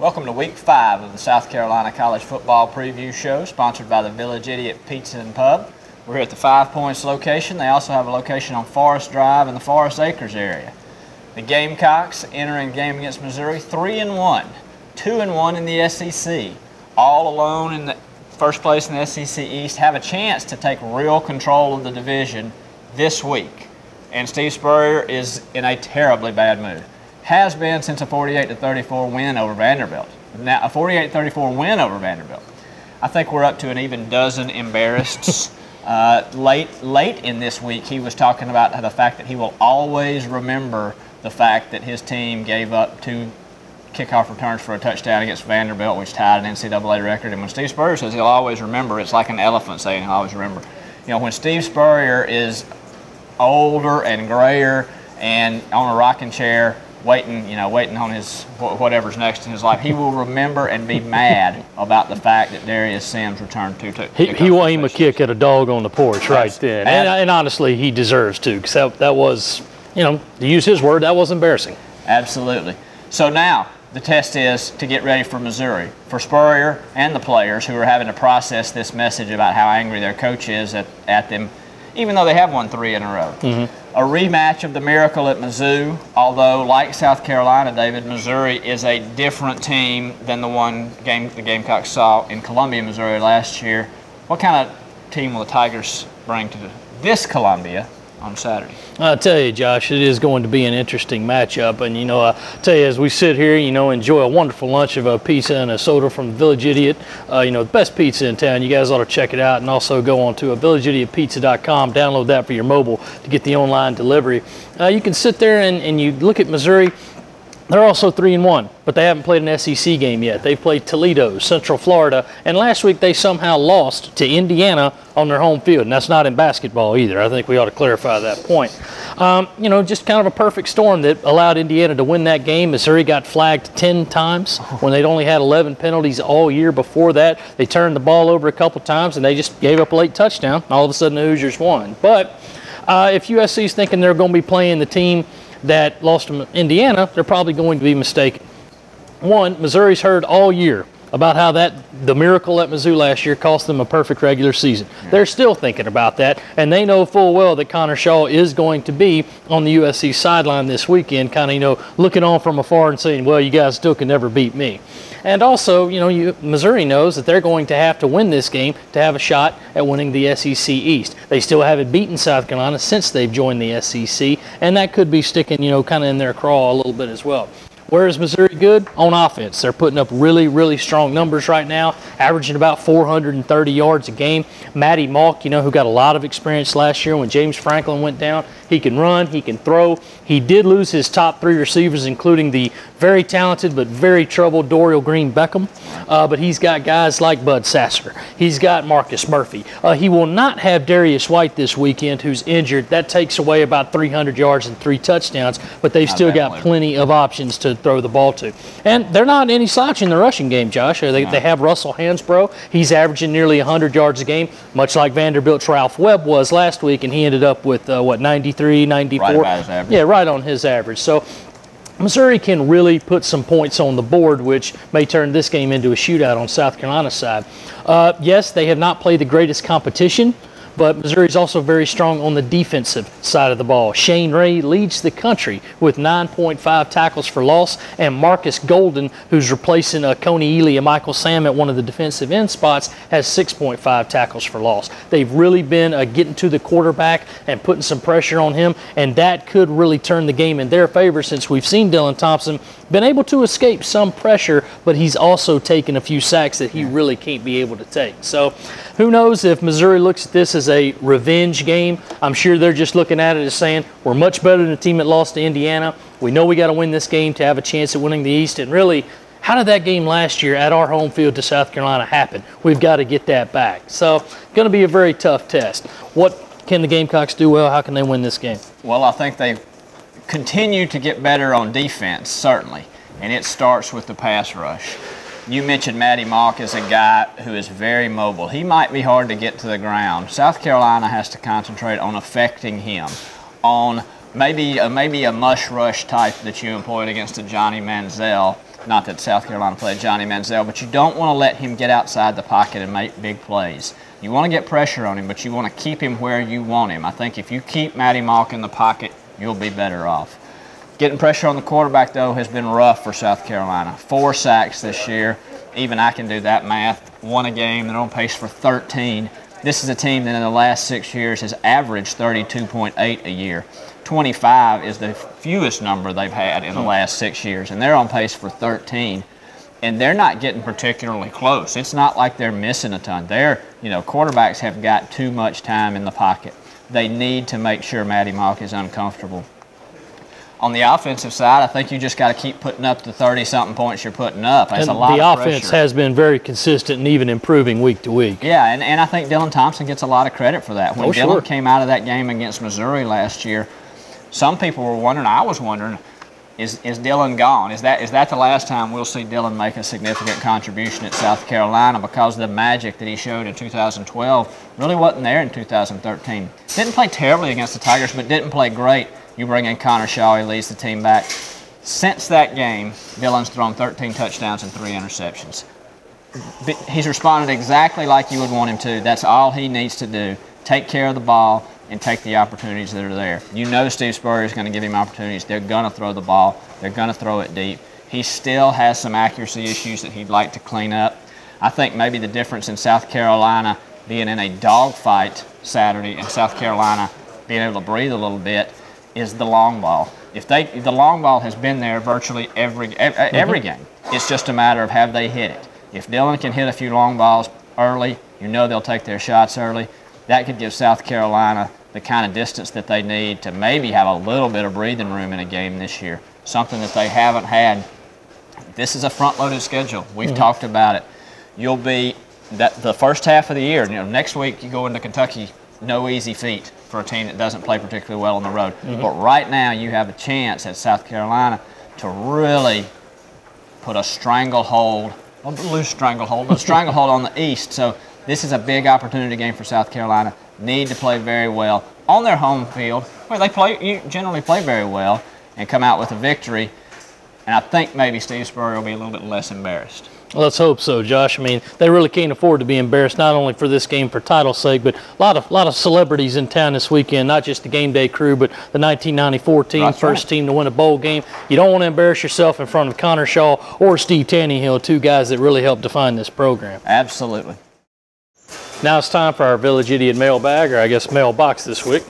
Welcome to Week 5 of the South Carolina College Football Preview Show, sponsored by the Village Idiot Pizza and Pub. We're here at the 5 Points location. They also have a location on Forest Drive in the Forest Acres area. The Gamecocks entering the game against Missouri 3-1, 2-1 in the SEC, all alone in the first place in the SEC East, have a chance to take real control of the division this week. And Steve Spurrier is in a terribly bad mood. Has been since a 48-34 win over Vanderbilt. Now, a 48-34 win over Vanderbilt. I think we're up to an even dozen embarrassed. Late in this week, he was talking about the fact that he will always remember the fact that his team gave up 2 kickoff returns for a touchdown against Vanderbilt, which tied an NCAA record. And when Steve Spurrier says he'll always remember, it's like an elephant saying he'll always remember. You know, when Steve Spurrier is older and grayer and on a rocking chair, waiting on his whatever's next in his life, he will remember and be mad about the fact that Darius Sims returned 2 He will aim a kick at a dog on the porch right then. And honestly, he deserves to, because that was, to use his word, that was embarrassing. Absolutely. So now the test is to get ready for Missouri. For Spurrier and the players who are having to process this message about how angry their coach is at them, even though they have won 3 in a row. Mm-hmm. A rematch of the Miracle at Mizzou, although like South Carolina, David, Missouri is a different team than the Gamecocks saw in Columbia, Missouri last year. What kind of team will the Tigers bring to this Columbia on Saturday? I'll tell you, Josh, it is going to be an interesting matchup. And, I tell you, as we sit here, enjoy a wonderful lunch of a pizza and a soda from the Village Idiot, the best pizza in town. You guys ought to check it out, and also go on to villageidiotpizza.com, download that for your mobile to get the online delivery. You can sit there and you look at Missouri. They're also 3-1, but they haven't played an SEC game yet. They've played Toledo, Central Florida, and last week they somehow lost to Indiana on their home field, and that's not in basketball either. I think we ought to clarify that point. Just kind of a perfect storm that allowed Indiana to win that game. Missouri got flagged 10 times when they'd only had 11 penalties all year before that. They turned the ball over a couple times, and they just gave up a late touchdown. All of a sudden, the Hoosiers won. But if USC's thinking they're going to be playing the team that lost to Indiana, they're probably going to be mistaken. One, Missouri's heard all year about how the Miracle at Mizzou last year cost them a perfect regular season. They're still thinking about that, and they know full well that Connor Shaw is going to be on the USC sideline this weekend, kind of, looking on from afar and saying, well, you guys still can never beat me. And also, Missouri knows that they're going to have to win this game to have a shot at winning the SEC East. They still haven't beaten South Carolina since they've joined the SEC, and that could be sticking, kind of in their craw a little bit as well. Where is Missouri good? On offense. They're putting up really, really strong numbers right now, averaging about 430 yards a game. Matty Malk, who got a lot of experience last year when James Franklin went down, he can run, he can throw. He did lose his top 3 receivers, including the very talented but very troubled Dorial Green Beckham. But he's got guys like Bud Sasser. He's got Marcus Murphy. He will not have Darius White this weekend, who's injured. That takes away about 300 yards and 3 touchdowns, but they've still got plenty of options to throw the ball to. And they're not any slouch in the rushing game, Josh. They have Russell Hansbrough. He's averaging nearly 100 yards a game, much like Vanderbilt's Ralph Webb was last week, and he ended up with, 93, 94? Right about his average. Yeah, right on his average. So Missouri can really put some points on the board, which may turn this game into a shootout on South Carolina's side. Yes, they have not played the greatest competition, but Missouri's also very strong on the defensive side of the ball. Shane Ray leads the country with 9.5 tackles for loss, and Marcus Golden, who's replacing Coney Ely and Michael Sam at one of the defensive end spots, has 6.5 tackles for loss. They've really been getting to the quarterback and putting some pressure on him, and that could really turn the game in their favor, since we've seen Dylan Thompson been able to escape some pressure, but he's also taken a few sacks that he really can't be able to take. So who knows if Missouri looks at this as a revenge game. I'm sure they're just looking at it as saying, we're much better than the team that lost to Indiana. We know we got to win this game to have a chance at winning the East. And really, how did that game last year at our home field to South Carolina happen? We've got to get that back. So going to be a very tough test. What can the Gamecocks do well? How can they win this game? Well, I think they continue to get better on defense, certainly, and it starts with the pass rush. You mentioned Matty Malk as a guy who is very mobile. He might be hard to get to the ground. South Carolina has to concentrate on affecting him, on maybe a mush rush type that you employed against a Johnny Manziel, Not that South Carolina played Johnny Manziel, but you don't want to let him get outside the pocket and make big plays. You want to get pressure on him, but you want to keep him where you want him. I think if you keep Matty Malk in the pocket, you'll be better off. Getting pressure on the quarterback, though, has been rough for South Carolina. 4 sacks this year. Even I can do that math. 1 a game. They're on pace for 13. This is a team that in the last 6 years has averaged 32.8 a year. 25 is the fewest number they've had in the last 6 years, and they're on pace for 13. And they're not getting particularly close. It's not like they're missing a ton. Quarterbacks have got too much time in the pocket. They need to make sure Matty Malk is uncomfortable. On the offensive side, I think you just got to keep putting up the 30-something points you're putting up. That's a lot of pressure. The offense has been very consistent and even improving week to week. Yeah, and I think Dylan Thompson gets a lot of credit for that. When Dylan came out of that game against Missouri last year, some people were wondering, I was wondering, is Dylan gone? Is that the last time we'll see Dylan make a significant contribution at South Carolina, because the magic that he showed in 2012 really wasn't there in 2013. Didn't play terribly against the Tigers, but didn't play great. You bring in Connor Shaw, he leads the team back. Since that game, Dylan's thrown 13 touchdowns and 3 interceptions. He's responded exactly like you would want him to. That's all he needs to do. Take care of the ball and take the opportunities that are there. You know Steve Spurrier is going to give him opportunities. They're going to throw the ball. They're going to throw it deep. He still has some accuracy issues that he'd like to clean up. I think maybe the difference in South Carolina being in a dogfight Saturday and South Carolina being able to breathe a little bit is the long ball. If the long ball has been there virtually every game. It's just a matter of have they hit it. If Dylan can hit a few long balls early, you know they'll take their shots early. That could give South Carolina the kind of distance that they need to maybe have a little bit of breathing room in a game this year, something that they haven't had. This is a front-loaded schedule. We've talked about it. You'll be the first half of the year. Next week you go into Kentucky, no easy feat for a team that doesn't play particularly well on the road. But right now you have a chance at South Carolina to really put a stranglehold, a loose stranglehold, but a stranglehold on the East. So this is a big opportunity game for South Carolina. Need to play very well on their home field, where you generally play very well, and come out with a victory. And I think maybe Steve Spurrier will be a little bit less embarrassed. Well, let's hope so, Josh. I mean, they really can't afford to be embarrassed, not only for this game for title's sake, but a lot of celebrities in town this weekend, not just the game day crew, but the 1994 team, That's first right. team to win a bowl game. You don't want to embarrass yourself in front of Connor Shaw or Steve Tannehill, 2 guys that really helped define this program. Absolutely. Now it's time for our Village Idiot mailbag, or I guess mailbox this week.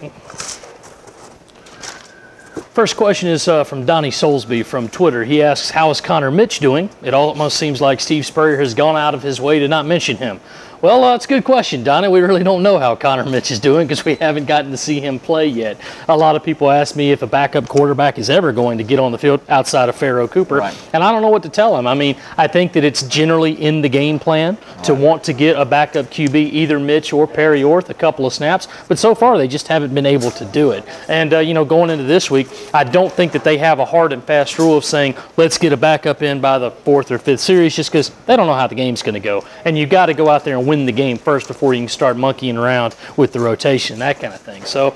First question is from Donnie Soulsby from Twitter. He asks, how is Connor Mitch doing? It almost seems like Steve Spurrier has gone out of his way to not mention him. Well, it's a good question, Donnie. We really don't know how Connor Mitch is doing because we haven't gotten to see him play yet. A lot of people ask me if a backup quarterback is ever going to get on the field outside of Pharaoh Cooper, and I don't know what to tell him. I mean, I think that it's generally in the game plan to want to get a backup QB, either Mitch or Perry Orth, a couple of snaps, but so far they just haven't been able to do it. And, going into this week, I don't think that they have a hard and fast rule of saying, let's get a backup in by the 4th or 5th series, just because they don't know how the game's going to go. And you've got to go out there and win the game first before you can start monkeying around with the rotation, that kind of thing. So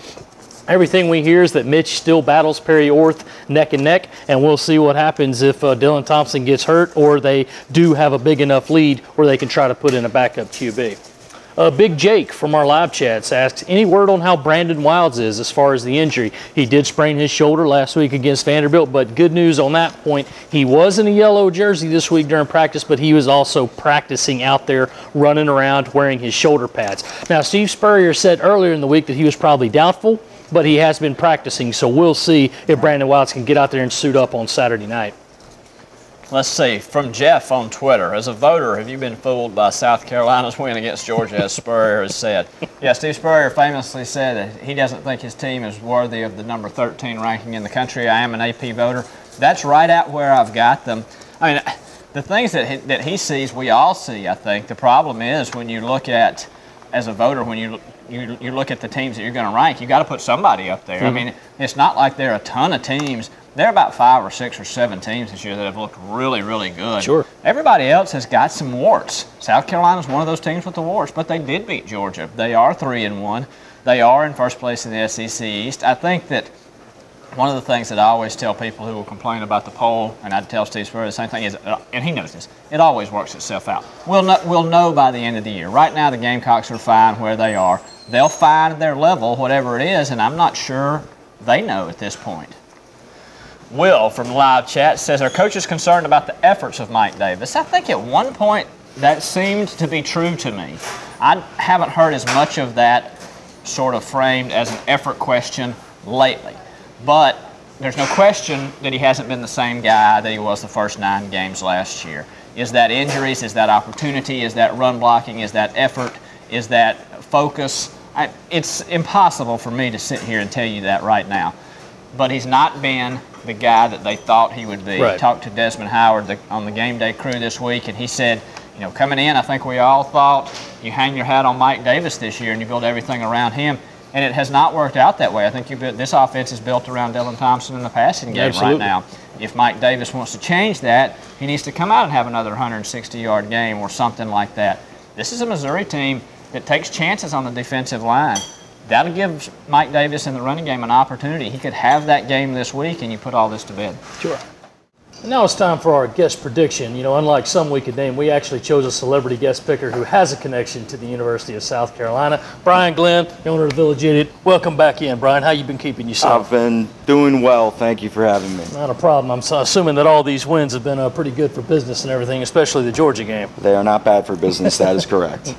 everything we hear is that Mitch still battles Perry Orth neck and neck, and we'll see what happens if Dylan Thompson gets hurt or they do have a big enough lead where they can try to put in a backup QB. Big Jake from our live chats asks, any word on how Brandon Wilds is as far as the injury? He did sprain his shoulder last week against Vanderbilt, but good news on that point. He was in a yellow jersey this week during practice, but he was also practicing out there, running around, wearing his shoulder pads. Now, Steve Spurrier said earlier in the week that he was probably doubtful, but he has been practicing, so we'll see if Brandon Wilds can get out there and suit up on Saturday night. Let's see, from Jeff on Twitter, as a voter, have you been fooled by South Carolina's win against Georgia, as Spurrier has said? Yeah, Steve Spurrier famously said that he doesn't think his team is worthy of the number 13 ranking in the country. I am an AP voter. That's right at where I've got them. I mean, the things that he sees, we all see, I think. The problem is when you look at, as a voter, when you look at the teams that you're going to rank, you got to put somebody up there. I mean, it's not like there are a ton of teams. There are about 5 or 6 or 7 teams this year that have looked really, really good. Sure. Everybody else has got some warts. South Carolina's one of those teams with the warts, but they did beat Georgia. They are 3-1. They are in first place in the SEC East. I think that one of the things that I always tell people who will complain about the poll, and I tell Steve Spurrier the same thing, is, and he knows this, it always works itself out. We'll know by the end of the year. Right now, the Gamecocks are fine where they are. They'll find their level, whatever it is, and I'm not sure they know at this point. Will from the live chat says, are coaches concerned about the efforts of Mike Davis? I think at one point that seemed to be true to me. I haven't heard as much of that sort of framed as an effort question lately. But there's no question that he hasn't been the same guy that he was the first 9 games last year. Is that injuries? Is that opportunity? Is that run blocking? Is that effort? Is that focus? It's impossible for me to sit here and tell you that right now. But he's not been the guy that they thought he would be. Right. Talked to Desmond Howard on the game day crew this week, and he said, you know, coming in, I think we all thought you hang your hat on Mike Davis this year and you build everything around him. And it has not worked out that way. I think this offense is built around Dylan Thompson in the passing game right now. If Mike Davis wants to change that, he needs to come out and have another 160-yard game or something like that. This is a Missouri team that takes chances on the defensive line. That'll give Mike Davis in the running game an opportunity. He could have that game this week, and you put all this to bed. Sure. And now it's time for our guest prediction. You know, unlike some we could name, we actually chose a celebrity guest picker who has a connection to the University of South Carolina. Brian Glenn, the owner of the Village Idiot. Welcome back in, Brian. How you been keeping yourself? I've been doing well. Thank you for having me. Not a problem. I'm assuming that all these wins have been pretty good for business and everything, especially the Georgia game. They are not bad for business. That is correct.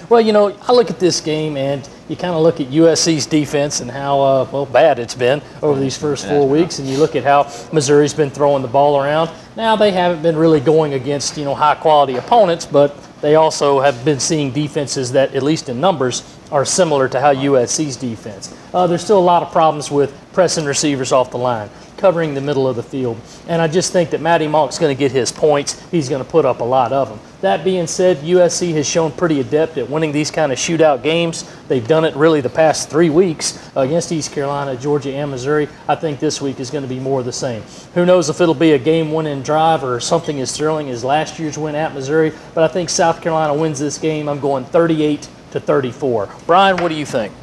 Well, you know, I look at this game and you kind of look at USC's defense and how, bad it's been over these first 4 weeks, and you look at how Missouri's been throwing the ball around. Now, they haven't been really going against, you know, high-quality opponents, but they also have been seeing defenses that, at least in numbers, are similar to how USC's defense. There's still a lot of problems with pressing receivers off the line, covering the middle of the field, and I just think that Matty Monk's going to get his points. He's going to put up a lot of them. That being said, USC has shown pretty adept at winning these kind of shootout games. They've done it really the past 3 weeks against East Carolina, Georgia, and Missouri. I think this week is going to be more of the same. Who knows if it'll be a game-winning drive or something as thrilling as last year's win at Missouri, but I think South Carolina wins this game. I'm going 38-34. Brian, what do you think?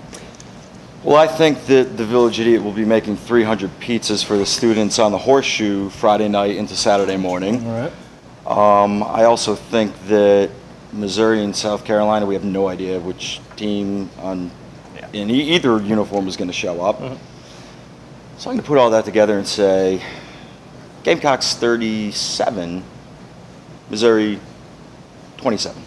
Well, I think that the Village Idiot will be making 300 pizzas for the students on the Horseshoe Friday night into Saturday morning. All right. I also think that Missouri and South Carolina, we have no idea which team in either uniform is going to show up. Mm-hmm. So I'm going to put all that together and say Gamecocks 37, Missouri 27.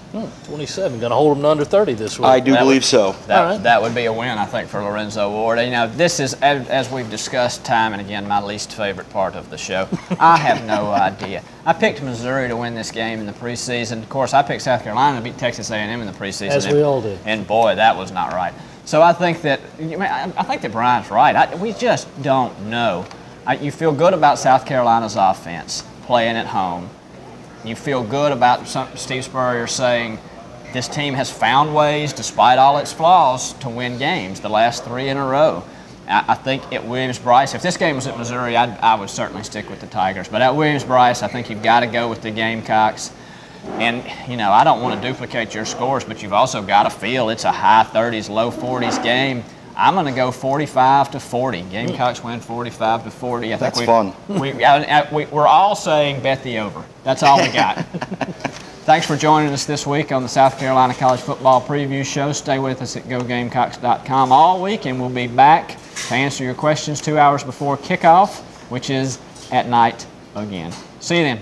27. Going to hold them to under 30 this week. I do believe so. That would be a win, I think, for Lorenzo Ward. You know, this is, as we've discussed time and again, my least favorite part of the show. I have no idea. I picked Missouri to win this game in the preseason. Of course, I picked South Carolina to beat Texas A&M in the preseason. As we all did. And boy, that was not right. So I think that Brian's right. We just don't know. You feel good about South Carolina's offense playing at home. You feel good about Steve Spurrier saying this team has found ways, despite all its flaws, to win games, the last 3 in a row. I think at Williams-Brice, if this game was at Missouri, I would certainly stick with the Tigers. But at Williams-Brice, I think you've got to go with the Gamecocks. And, you know, I don't want to duplicate your scores, but you've also got to feel it's a high 30s, low 40s game. I'm going to go 45-40. Gamecocks win 45-40. That's fun. We're all saying bet the over. That's all we got. Thanks for joining us this week on the South Carolina College Football Preview Show. Stay with us at GoGamecocks.com all week, and we'll be back to answer your questions 2 hours before kickoff, which is at night again. See you then.